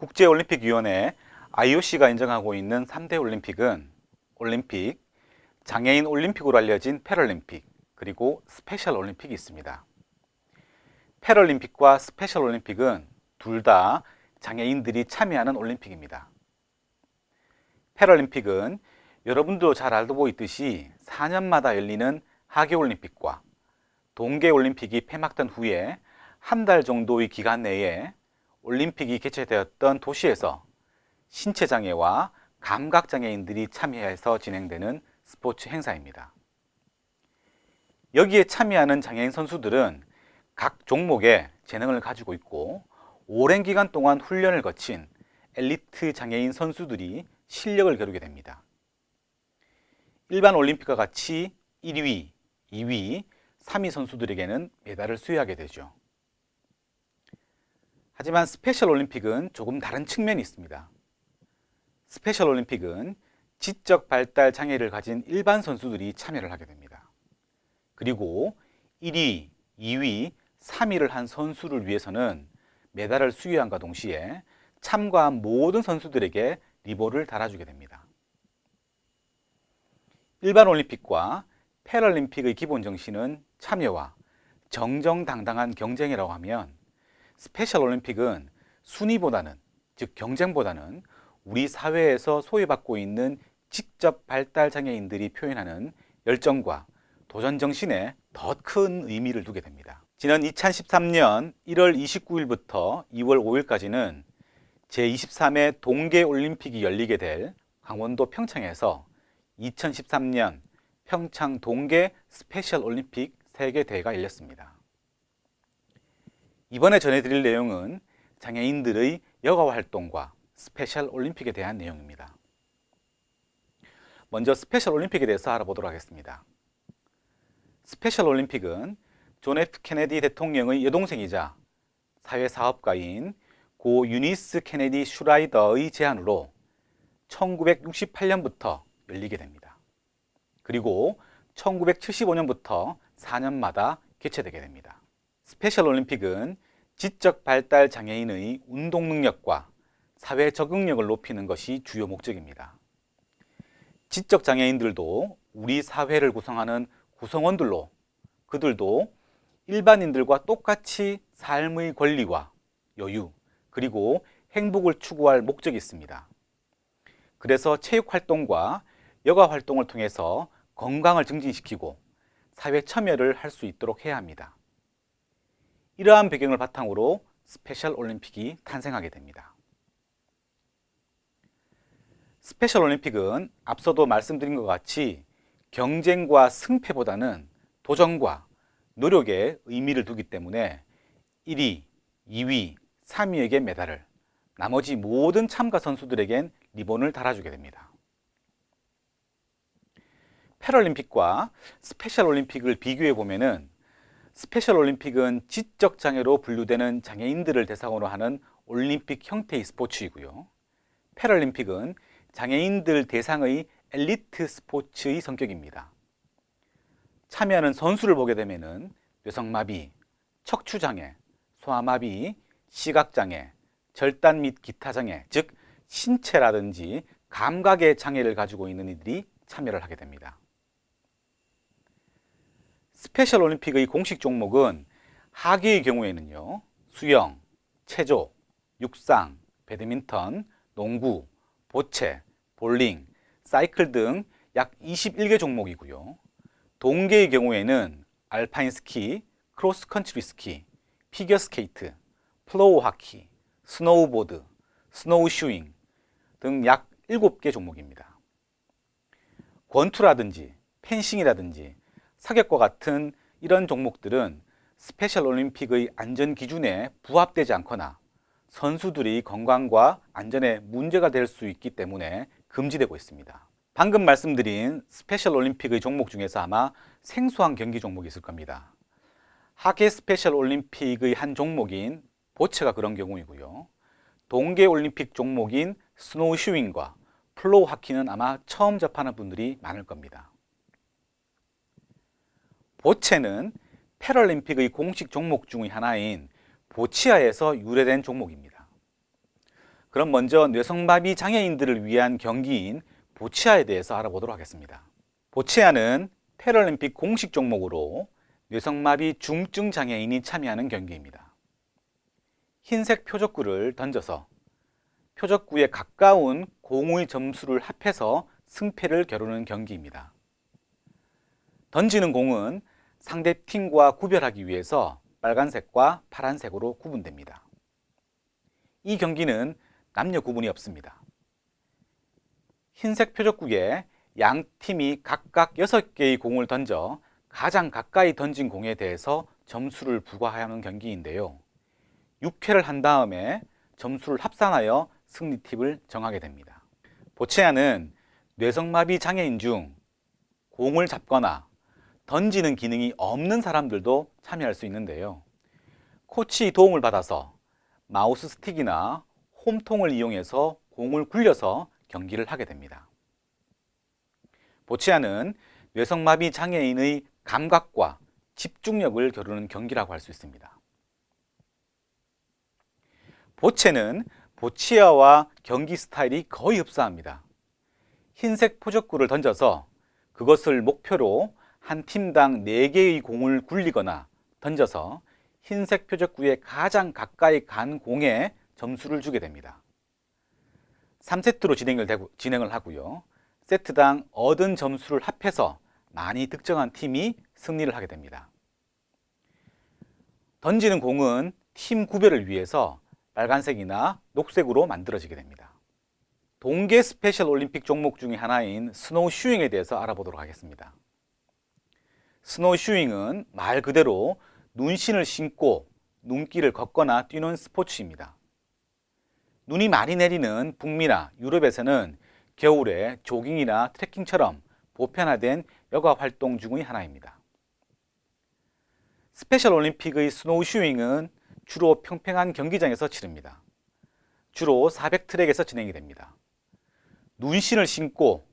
국제올림픽위원회 IOC가 인정하고 있는 3대 올림픽은 올림픽, 장애인 올림픽으로 알려진 패럴림픽, 그리고 스페셜 올림픽이 있습니다. 패럴림픽과 스페셜 올림픽은 둘 다 장애인들이 참여하는 올림픽입니다. 패럴림픽은 여러분도 잘 알고 있듯이 4년마다 열리는 하계올림픽과 동계올림픽이 폐막된 후에 한 달 정도의 기간 내에 올림픽이 개최되었던 도시에서 신체장애와 감각장애인들이 참여해서 진행되는 스포츠 행사입니다. 여기에 참여하는 장애인 선수들은 각 종목에 재능을 가지고 있고 오랜 기간 동안 훈련을 거친 엘리트 장애인 선수들이 실력을 겨루게 됩니다. 일반 올림픽과 같이 1위, 2위, 3위 선수들에게는 메달을 수여하게 되죠. 하지만 스페셜 올림픽은 조금 다른 측면이 있습니다. 스페셜 올림픽은 지적 발달 장애를 가진 일반 선수들이 참여를 하게 됩니다. 그리고 1위, 2위, 3위를 한 선수를 위해서는 메달을 수여함과 동시에 참가한 모든 선수들에게 리본을 달아주게 됩니다. 일반 올림픽과 패럴림픽의 기본 정신은 참여와 정정당당한 경쟁이라고 하면 스페셜 올림픽은 순위보다는, 즉 경쟁보다는 우리 사회에서 소외받고 있는 직접 발달 장애인들이 표현하는 열정과 도전 정신에 더 큰 의미를 두게 됩니다. 지난 2013년 1월 29일부터 2월 5일까지는 제23회 동계올림픽이 열리게 될 강원도 평창에서 2013년 평창 동계 스페셜 올림픽 세계대회가 열렸습니다. 이번에 전해드릴 내용은 장애인들의 여가 활동과 스페셜 올림픽에 대한 내용입니다. 먼저 스페셜 올림픽에 대해서 알아보도록 하겠습니다. 스페셜 올림픽은 존 F 케네디 대통령의 여동생이자 사회사업가인 고 유니스 케네디 슈라이더의 제안으로 1968년부터 열리게 됩니다. 그리고 1975년부터 4년마다 개최되게 됩니다. 스페셜 올림픽은 지적 발달 장애인의 운동 능력과 사회 적응력을 높이는 것이 주요 목적입니다. 지적 장애인들도 우리 사회를 구성하는 구성원들로 그들도 일반인들과 똑같이 삶의 권리와 여유 그리고 행복을 추구할 목적이 있습니다. 그래서 체육 활동과 여가 활동을 통해서 건강을 증진시키고 사회 참여를 할 수 있도록 해야 합니다. 이러한 배경을 바탕으로 스페셜 올림픽이 탄생하게 됩니다. 스페셜 올림픽은 앞서도 말씀드린 것 같이 경쟁과 승패보다는 도전과 노력에 의미를 두기 때문에 1위, 2위, 3위에게 메달을, 나머지 모든 참가 선수들에겐 리본을 달아주게 됩니다. 패럴림픽과 스페셜 올림픽을 비교해 보면은 스페셜 올림픽은 지적 장애로 분류되는 장애인들을 대상으로 하는 올림픽 형태의 스포츠이고요. 패럴림픽은 장애인들 대상의 엘리트 스포츠의 성격입니다. 참여하는 선수를 보게 되면은 뇌성마비, 척추장애, 소아마비, 시각장애, 절단 및 기타 장애, 즉 신체라든지 감각의 장애를 가지고 있는 이들이 참여를 하게 됩니다. 스페셜 올림픽의 공식 종목은 하계의 경우에는요, 수영, 체조, 육상, 배드민턴, 농구, 보체, 볼링, 사이클 등 약 21개 종목이고요. 동계의 경우에는 알파인 스키, 크로스 컨트리 스키, 피겨 스케이트, 플로어 하키, 스노우보드, 스노우슈잉 등 약 7개 종목입니다. 권투라든지 펜싱이라든지 사격과 같은 이런 종목들은 스페셜 올림픽의 안전 기준에 부합되지 않거나 선수들이 건강과 안전에 문제가 될 수 있기 때문에 금지되고 있습니다. 방금 말씀드린 스페셜 올림픽의 종목 중에서 아마 생소한 경기 종목이 있을 겁니다. 하계 스페셜 올림픽의 한 종목인 보체가 그런 경우이고요. 동계 올림픽 종목인 스노우슈윙과 플로우 하키는 아마 처음 접하는 분들이 많을 겁니다. 보체는 패럴림픽의 공식 종목 중의 하나인 보치아에서 유래된 종목입니다. 그럼 먼저 뇌성마비 장애인들을 위한 경기인 보치아에 대해서 알아보도록 하겠습니다. 보치아는 패럴림픽 공식 종목으로 뇌성마비 중증 장애인이 참여하는 경기입니다. 흰색 표적구를 던져서 표적구에 가까운 공의 점수를 합해서 승패를 겨루는 경기입니다. 던지는 공은 상대 팀과 구별하기 위해서 빨간색과 파란색으로 구분됩니다. 이 경기는 남녀 구분이 없습니다. 흰색 표적구에 양 팀이 각각 6개의 공을 던져 가장 가까이 던진 공에 대해서 점수를 부과하는 경기인데요. 6회를 한 다음에 점수를 합산하여 승리팀을 정하게 됩니다. 보치아는 뇌성마비 장애인 중 공을 잡거나 던지는 기능이 없는 사람들도 참여할 수 있는데요. 코치 도움을 받아서 마우스 스틱이나 홈통을 이용해서 공을 굴려서 경기를 하게 됩니다. 보치아는 뇌성마비 장애인의 감각과 집중력을 겨루는 경기라고 할 수 있습니다. 보체는 보치아와 경기 스타일이 거의 흡사합니다. 흰색 표적구를 던져서 그것을 목표로 한 팀당 4개의 공을 굴리거나 던져서 흰색 표적구에 가장 가까이 간 공에 점수를 주게 됩니다. 3세트로 진행을 하고요. 세트당 얻은 점수를 합해서 많이 득점한 팀이 승리를 하게 됩니다. 던지는 공은 팀 구별을 위해서 빨간색이나 녹색으로 만들어지게 됩니다. 동계 스페셜 올림픽 종목 중의 하나인 스노우 슈잉에 대해서 알아보도록 하겠습니다. 스노우 슈잉은 말 그대로 눈신을 신고 눈길을 걷거나 뛰는 스포츠입니다. 눈이 많이 내리는 북미나 유럽에서는 겨울에 조깅이나 트레킹처럼 보편화된 여가 활동 중의 하나입니다. 스페셜 올림픽의 스노우 슈잉은 주로 평평한 경기장에서 치릅니다. 주로 400트랙에서 진행이 됩니다. 눈신을 신고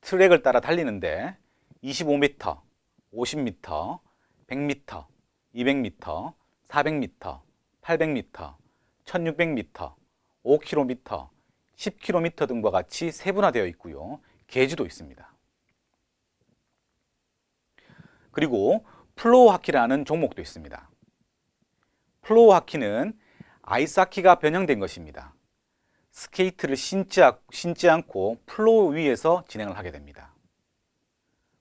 트랙을 따라 달리는데 25m, 50m, 100m, 200m, 400m, 800m, 1600m, 5km, 10km 등과 같이 세분화되어 있고요. 계주도 있습니다. 그리고 플로어 하키라는 종목도 있습니다. 플로어 하키는 아이스하키가 변형된 것입니다. 스케이트를 신지 않고 플로어 위에서 진행을 하게 됩니다.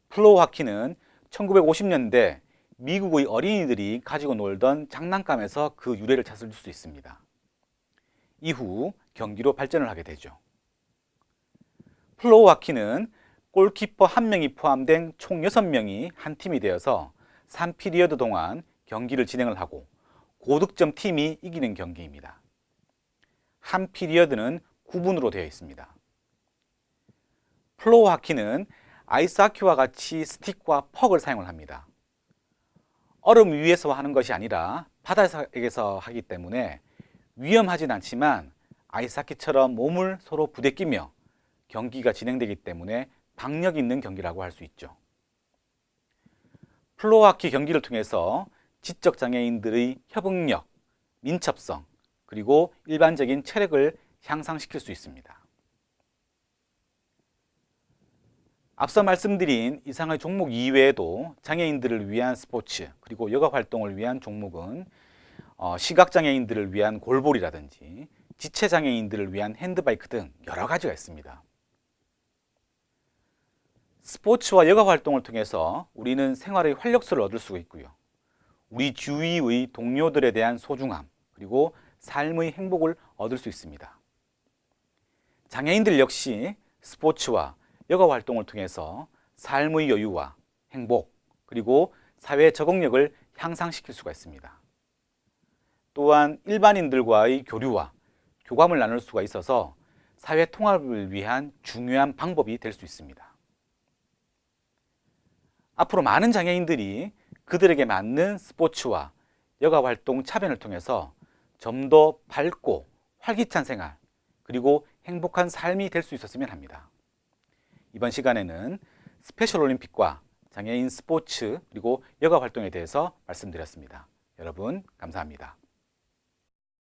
플로어 하키는 1950년대 미국의 어린이들이 가지고 놀던 장난감에서 그 유래를 찾을 수 있습니다. 이후 경기로 발전을 하게 되죠. 플로어 하키는 골키퍼 1명이 포함된 총 6명이 한 팀이 되어서 3피리어드 동안 경기를 진행을 하고 고득점 팀이 이기는 경기입니다. 한 피리어드는 9분으로 되어 있습니다. 플로어 하키는 아이스 하키와 같이 스틱과 퍽을 사용을 합니다. 얼음 위에서 하는 것이 아니라 바닥에서 하기 때문에 위험하진 않지만 아이스 하키처럼 몸을 서로 부대끼며 경기가 진행되기 때문에 박력 있는 경기라고 할 수 있죠. 플로어 하키 경기를 통해서 지적 장애인들의 협응력, 민첩성, 그리고 일반적인 체력을 향상시킬 수 있습니다. 앞서 말씀드린 이상의 종목 이외에도 장애인들을 위한 스포츠 그리고 여가 활동을 위한 종목은 시각장애인들을 위한 골볼이라든지 지체장애인들을 위한 핸드바이크 등 여러 가지가 있습니다. 스포츠와 여가 활동을 통해서 우리는 생활의 활력소를 얻을 수가 있고요. 우리 주위의 동료들에 대한 소중함 그리고 삶의 행복을 얻을 수 있습니다. 장애인들 역시 스포츠와 여가 활동을 통해서 삶의 여유와 행복 그리고 사회 적응력을 향상시킬 수가 있습니다. 또한 일반인들과의 교류와 교감을 나눌 수가 있어서 사회 통합을 위한 중요한 방법이 될 수 있습니다. 앞으로 많은 장애인들이 그들에게 맞는 스포츠와 여가 활동 차변을 통해서 좀 더 밝고 활기찬 생활 그리고 행복한 삶이 될 수 있었으면 합니다. 이번 시간에는 스페셜 올림픽과 장애인 스포츠 그리고 여가 활동에 대해서 말씀드렸습니다. 여러분 감사합니다.